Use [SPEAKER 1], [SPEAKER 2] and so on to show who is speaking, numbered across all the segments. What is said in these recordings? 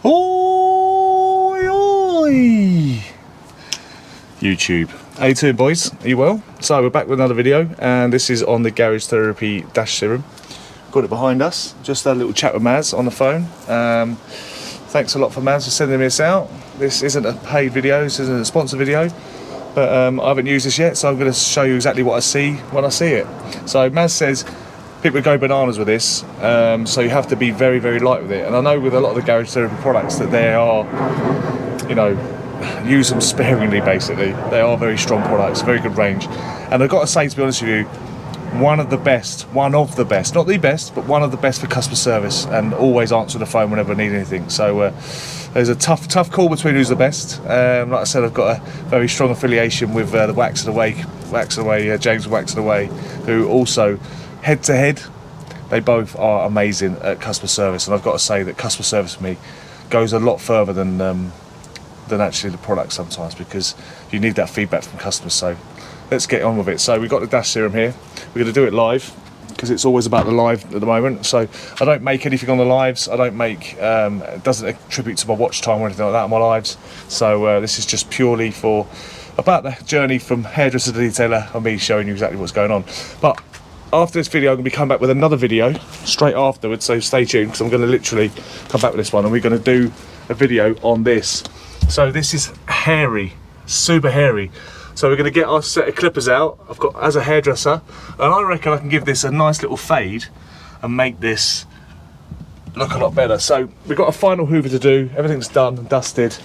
[SPEAKER 1] Oi, oi! YouTube. How you doing, boys? Are you well? So we're back with another video, and this is on the Garage Therapy Dash Serum. Got it behind us. Just had a little chat with Maz on the phone. Thanks a lot for Maz for sending this out. This isn't a paid video, this isn't a sponsored video, but I haven't used this yet, so I'm going to show you exactly what I see when I see it. So Maz says people go bananas with this, so you have to be very, very light with it. And I know with a lot of the Garage Therapy products that they are, you know, use them sparingly basically. They are very strong products, very good range. And I've got to say, to be honest with you, one of the best, not the best, but one of the best for customer service, and always answer the phone whenever I need anything. So there's a tough call between who's the best. Like I said, I've got a very strong affiliation with the Wax and Away, James Wax and Away, who also, head to head, they both are amazing at customer service. And I've got to say that customer service for me goes a lot further than actually the product sometimes, because you need that feedback from customers. So let's get on with it. So we've got the Dash Serum here. We're going to do it live, because it's always about the live at the moment. So I don't make anything on the lives. I don't make, it doesn't attribute to my watch time or anything like that on my lives. So this is just purely for about the journey from hairdresser to detailer, and me showing you exactly what's going on. But after this video, I'm going to be coming back with another video straight afterwards, so stay tuned, because I'm going to literally come back with this one, and we're going to do a video on this. So this is hairy, super hairy. So we're going to get our set of clippers out. I've got, as a hairdresser, and I reckon I can give this a nice little fade and make this look a lot better. So we've got a final hoover to do. Everything's done and dusted.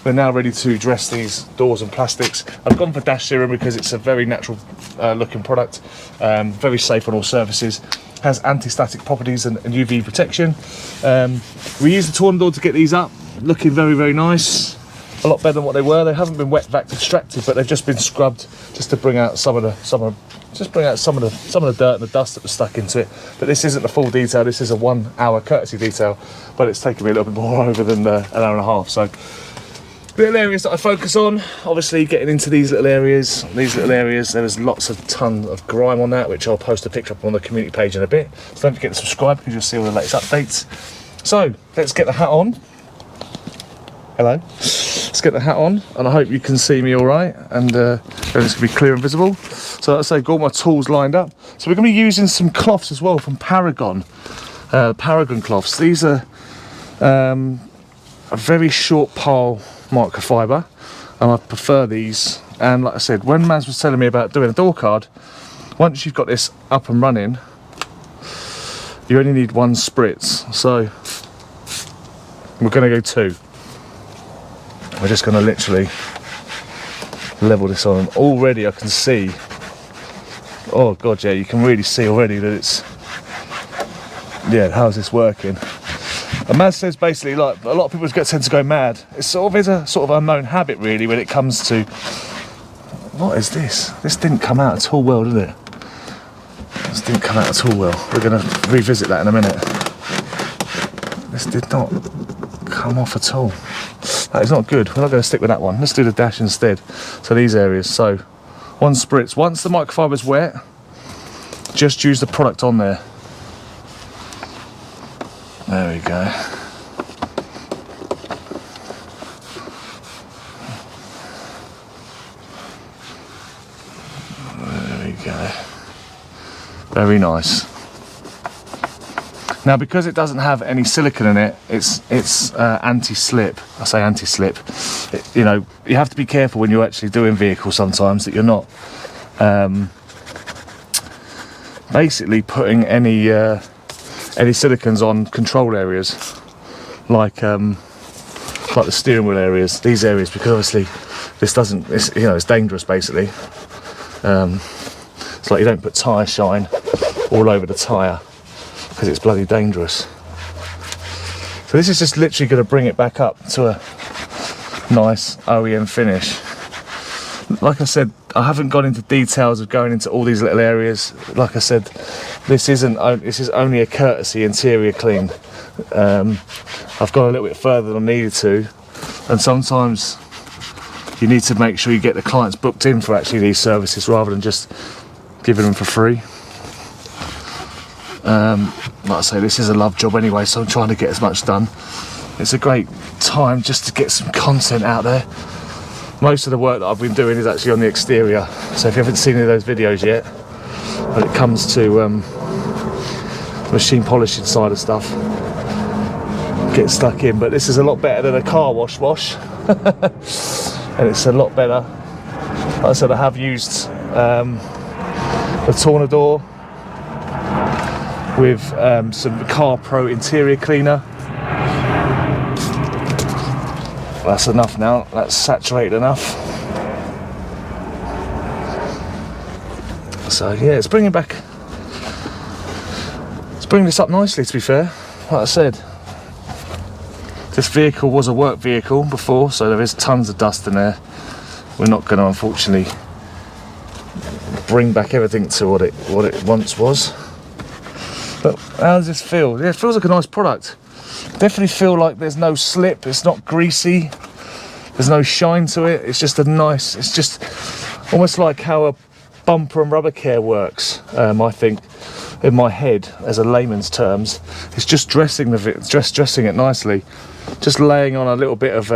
[SPEAKER 1] We're now ready to dress these doors and plastics. I've gone for Dash Serum because it's a very natural looking product, very safe on all surfaces, has anti-static properties and UV protection. We used the torn door to get these up, looking very, very nice. A lot better than what they were. They haven't been wet vac extracted, but they've just been scrubbed just to bring out some of the dirt and the dust that was stuck into it. But this isn't the full detail. This is a 1 hour courtesy detail, but it's taken me a little bit more over than an hour and a half. So little areas that I focus on, obviously getting into these little areas. There's lots of ton of grime on that, which I'll post a picture up on the community page in a bit. So don't forget to subscribe, because you'll see all the latest updates. So let's get the hat on. Hello. Let's get the hat on, and I hope you can see me all right, and it's going to be clear and visible. So let's say got all my tools lined up. So we're going to be using some cloths as well from Paragon. Paragon cloths. These are a very short pile microfiber, and I prefer these. And like I said, when Maz was telling me about doing a door card, once you've got this up and running, you only need 1 spritz. So we're going to go 2. We're just going to literally level this on. Already I can see, oh god, yeah, you can really see already that it's, yeah, how's this working? And Maz says basically, like, a lot of people tend to go mad. It sort of is a sort of unknown habit really when it comes to, what is this? This didn't come out at all well, did it? This didn't come out at all well. We're going to revisit that in a minute. This did not come off at all. That is not good. We're not going to stick with that one. Let's do the dash instead. So these areas. So 1 spritz. Once the microfiber's wet, just use the product on there. There we go. There we go. Very nice. Now, because it doesn't have any silicone in it, it's anti-slip. I say anti-slip. You know, you have to be careful when you're actually doing vehicles sometimes that you're not basically putting any silicones on control areas, like the steering wheel areas, these areas, because obviously this doesn't. It's dangerous basically. It's like you don't put tyre shine all over the tyre, because it's bloody dangerous. So this is just literally going to bring it back up to a nice OEM finish. Like I said, I haven't gone into details of going into all these little areas. Like I said, this is only a courtesy interior clean. I've gone a little bit further than I needed to, and sometimes you need to make sure you get the clients booked in for actually these services rather than just giving them for free. Like I say, this is a love job anyway, so I'm trying to get as much done it's a great time just to get some content out there. Most of the work that I've been doing is actually on the exterior, so if you haven't seen any of those videos yet, when it comes to machine polishing side of stuff, get stuck in. But this is a lot better than a car wash and it's a lot better. Like I said, I have used the Tornador with some Car Pro interior cleaner. That's enough now, that's saturated enough. So yeah, it's bringing this up nicely, to be fair. Like I said, this vehicle was a work vehicle before, so there is tons of dust in there. We're not going to, unfortunately, bring back everything to what it once was. But how does this feel? Yeah, it feels like a nice product. Definitely feel like there's no slip, it's not greasy, there's no shine to it. It's just it's just almost like how a bumper and rubber care works, I think, in my head, as a layman's terms. It's just dressing it nicely, just laying on a little bit of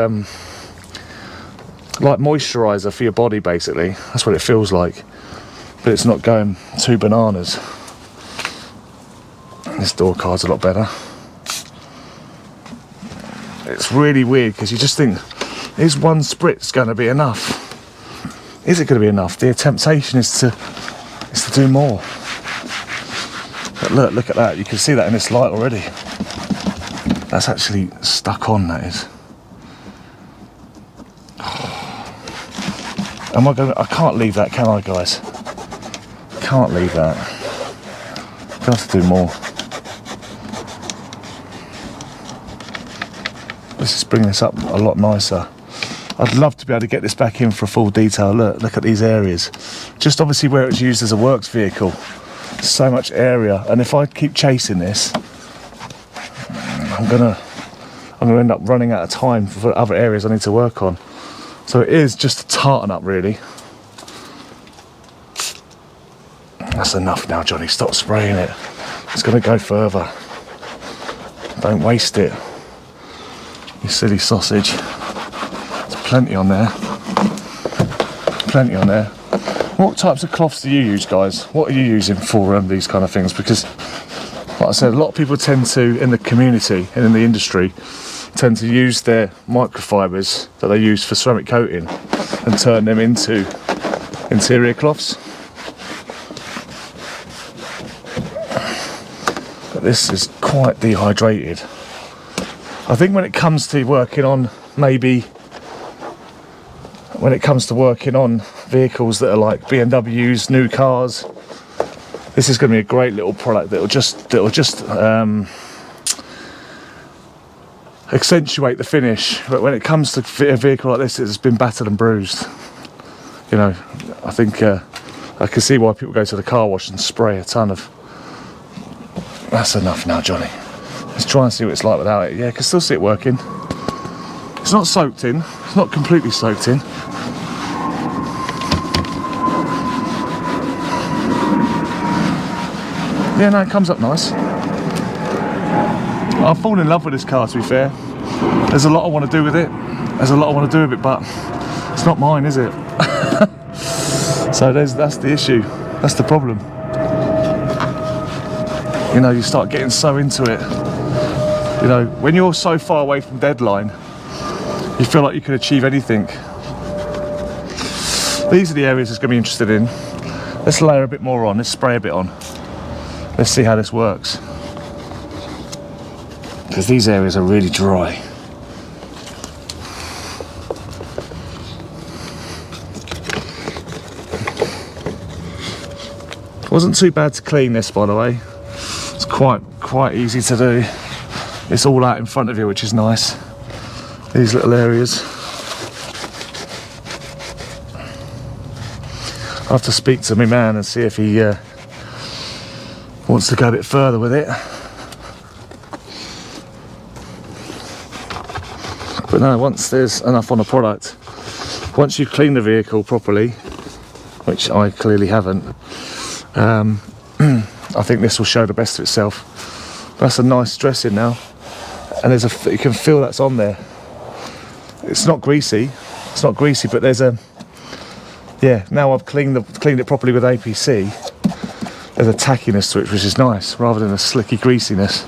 [SPEAKER 1] like moisturiser for your body, basically. That's what it feels like, but it's not going too bananas. This door card's a lot better. It's really weird because you just think, is one spritz going to be enough? Is it going to be enough? The temptation is to do more. But look at that. You can see that in this light already. That's actually stuck on, that is. I can't leave that, can I, guys? Can't leave that. Gonna have to do more. Let's just bring this up a lot nicer. I'd love to be able to get this back in for full detail. Look at these areas. Just obviously where it's used as a works vehicle. So much area, and if I keep chasing this, I'm gonna end up running out of time for other areas I need to work on. So it is just a tartan up, really. That's enough now, Johnny. Stop spraying it. It's gonna go further. Don't waste it, you silly sausage. There's plenty on there. Plenty on there. What types of cloths do you use, guys? What are you using for these kind of things? Because, like I said, a lot of people tend to, in the community and in the industry, tend to use their microfibers that they use for ceramic coating and turn them into interior cloths. But this is quite dehydrated. I think when it comes to working on vehicles that are like BMWs, new cars, this is going to be a great little product that'll just accentuate the finish. But when it comes to a vehicle like this, it's been battered and bruised. You know, I think I can see why people go to the car wash and spray a ton of. That's enough now, Johnny. Let's try and see what it's like without it. Yeah, I can still see it working. It's not soaked in. It's not completely soaked in. Yeah, no, it comes up nice. I've fallen in love with this car, to be fair. There's a lot I want to do with it. But it's not mine, is it? So that's the issue. That's the problem. You know, you start getting so into it. You know, when you're so far away from deadline, you feel like you can achieve anything. These are the areas it's going to be interested in. Let's layer a bit more on. Let's spray a bit on. Let's see how this works. Because these areas are really dry. Wasn't too bad to clean this, by the way. It's quite easy to do. It's all out in front of you, which is nice. These little areas. I'll have to speak to my man and see if he wants to go a bit further with it. But no, once there's enough on the product, once you clean the vehicle properly, which I clearly haven't, I think this will show the best of itself. That's a nice dressing now. and there's you can feel that's on there. It's not greasy, but there's a, yeah, now I've cleaned it properly with APC, there's a tackiness to it, which is nice, rather than a slicky greasiness.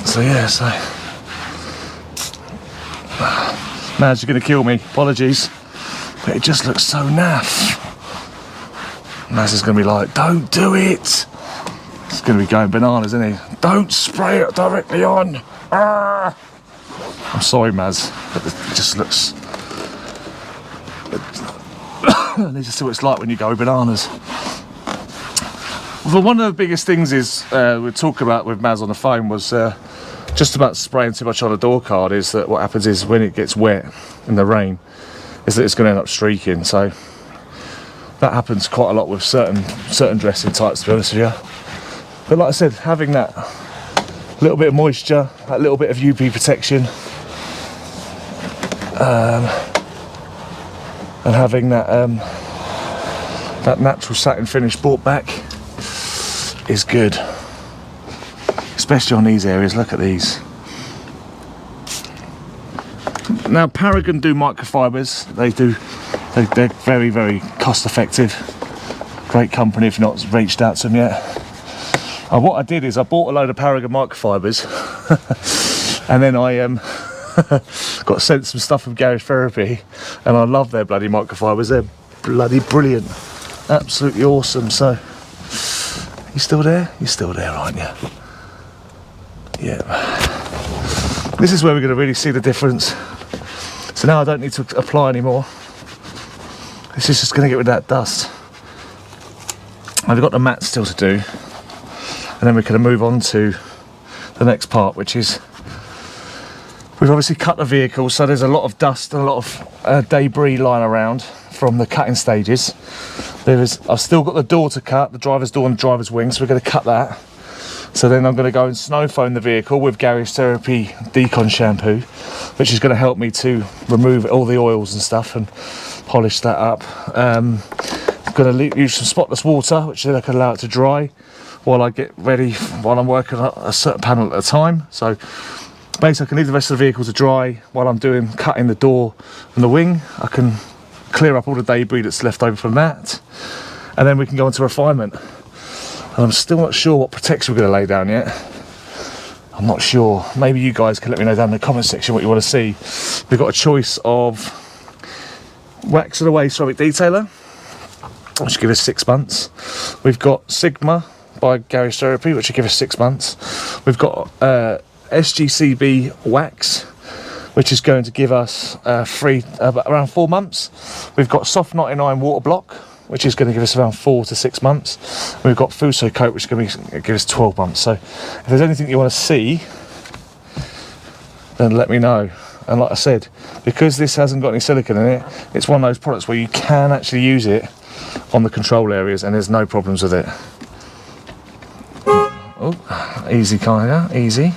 [SPEAKER 1] So yeah, so Maz, you're gonna kill me, apologies, but it just looks so naff. Maz is gonna be like, don't do it. He's gonna be going bananas, isn't he? Don't spray it directly on. Ah! I'm sorry, Maz, but it just looks. I need to see what it's like when you go bananas. Well, one of the biggest things is we talked about with Maz on the phone was just about spraying too much on a door card. Is that what happens is when it gets wet in the rain, is that it's going to end up streaking. So that happens quite a lot with certain dressing types, to be honest with you. But like I said, having that little bit of moisture, that little bit of UV protection, and having that that natural satin finish brought back is good, especially on these areas. Look at these. Now Paragon do microfibers. They're very, very cost effective. Great company if you've not reached out to them yet. What I did is I bought a load of Paragon microfibers and then I got sent some stuff from Garage Therapy, and I love their bloody microfibers. They're bloody brilliant, absolutely awesome. So you still there? You're still there, aren't you? Yeah. This is where we're going to really see the difference. So now I don't need to apply anymore. This is just going to get rid of that dust. I've got the mat still to do, and then we're going to move on to the next part, which is we've obviously cut the vehicle, so there's a lot of dust and a lot of debris lying around from the cutting stages. I've still got the door to cut, the driver's door and the driver's wing, so we're going to cut that. So then I'm going to go and snow foam the vehicle with Garage Therapy Decon shampoo, which is going to help me to remove all the oils and stuff and polish that up. I'm going to use some spotless water, which then I can allow it to dry while I get ready, while I'm working on a certain panel at a time. So basically I can leave the rest of the vehicle to dry while I'm cutting the door and the wing. I can clear up all the debris that's left over from that, and then we can go on to refinement. And I'm still not sure what protection we're going to lay down yet. I'm not sure. Maybe you guys can let me know down in the comment section what you want to see. We've got a choice of Wax and Away Ceramic Detailer, which will give us 6 months. We've got Sigma by Garage Therapy, which will give us 6 months. We've got SGCB Wax, which is going to give us around 4 months. We've got Soft 99 Water Block, which is going to give us around 4 to 6 months. And we've got Fuso Coat, which is going to give us 12 months. So if there's anything you want to see, then let me know. And like I said, because this hasn't got any silicone in it, it's one of those products where you can actually use it on the control areas and there's no problems with it. Oh, easy kinda, easy.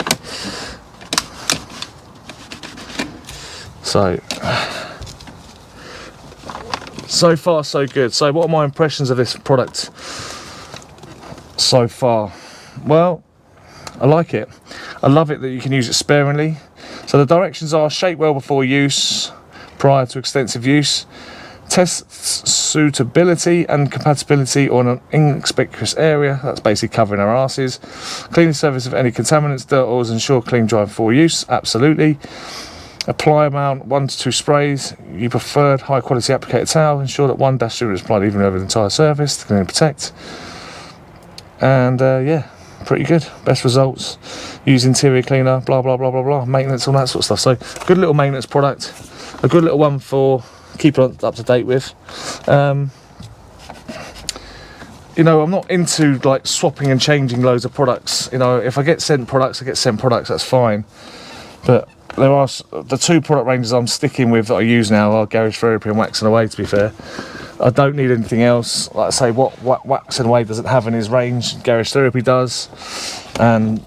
[SPEAKER 1] So far so good. So what are my impressions of this product so far? Well, I like it. I love it that you can use it sparingly. So the directions are: shake well before use, prior to extensive use, test suitability and compatibility on an inconspicuous area, that's basically covering our asses, clean the surface of any contaminants, dirt, oils, ensure clean, dry before use, absolutely. Apply amount 1 to 2 sprays. You preferred high quality applicator towel. Ensure that 1 dash is applied evenly over the entire surface to clean and protect. And yeah, pretty good. Best results. Use interior cleaner, blah blah blah blah blah. Maintenance, all that sort of stuff. So good little maintenance product. A good little one for keeping up to date with. You know, I'm not into like swapping and changing loads of products. You know, if I get sent products, I get sent products. That's fine. But there are the 2 product ranges I'm sticking with that I use now are Garage Therapy and Wax and Away, to be fair. I don't need anything else. Like I say, what Wax and Away doesn't have in his range, Garage Therapy does, and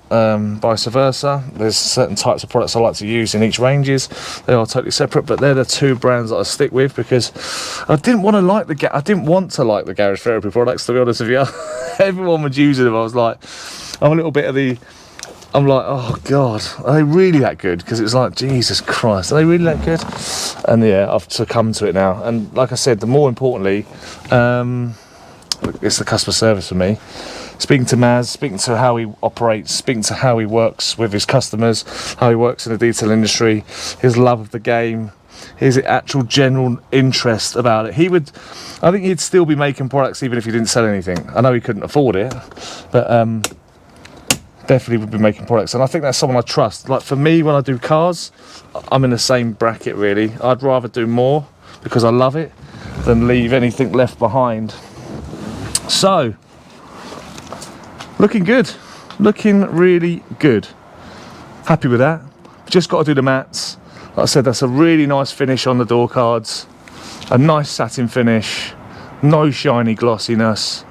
[SPEAKER 1] vice versa. There's certain types of products I like to use in each ranges. They are totally separate, but they're the 2 brands that I stick with because I didn't want to like the Garage Therapy products, to be honest with you. Everyone was using them. I was like, I'm a little bit of the, I'm like, oh God, are they really that good? Because it's like, Jesus Christ, are they really that good? And yeah, I've succumbed to it now. And like I said, the more importantly, it's the customer service for me. Speaking to Maz, speaking to how he operates, speaking to how he works with his customers, how he works in the detail industry, his love of the game, his actual general interest about it. I think he'd still be making products even if he didn't sell anything. I know he couldn't afford it, but definitely would be making products. And I think that's someone I trust. Like for me, when I do cars, I'm in the same bracket really. I'd rather do more because I love it than leave anything left behind. So, looking good, looking really good. Happy with that. Just got to do the mats. Like I said, that's a really nice finish on the door cards. A nice satin finish, no shiny glossiness.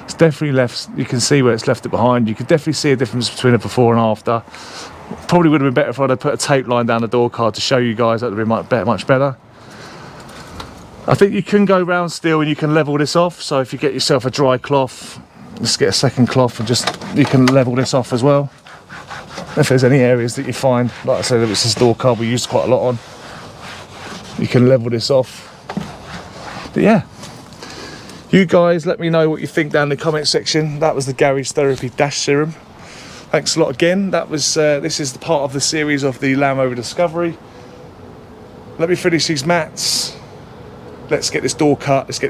[SPEAKER 1] It's definitely left, you can see where it's left it behind. You could definitely see a difference between a before and after. Probably would have been better if I'd have put a tape line down the door card to show you guys. That would have been much better. I think you can go round still and you can level this off. So if you get yourself a dry cloth, just get a second cloth and you can level this off as well. If there's any areas that you find, like I said, if it's this door card we used quite a lot on, you can level this off. But yeah, you guys let me know what you think down in the comment section. That was the Garage Therapy Dash Serum. Thanks a lot again. That was this is the part of the series of the Land Rover Discovery. Let me finish these mats. Let's get this door cut. Let's get this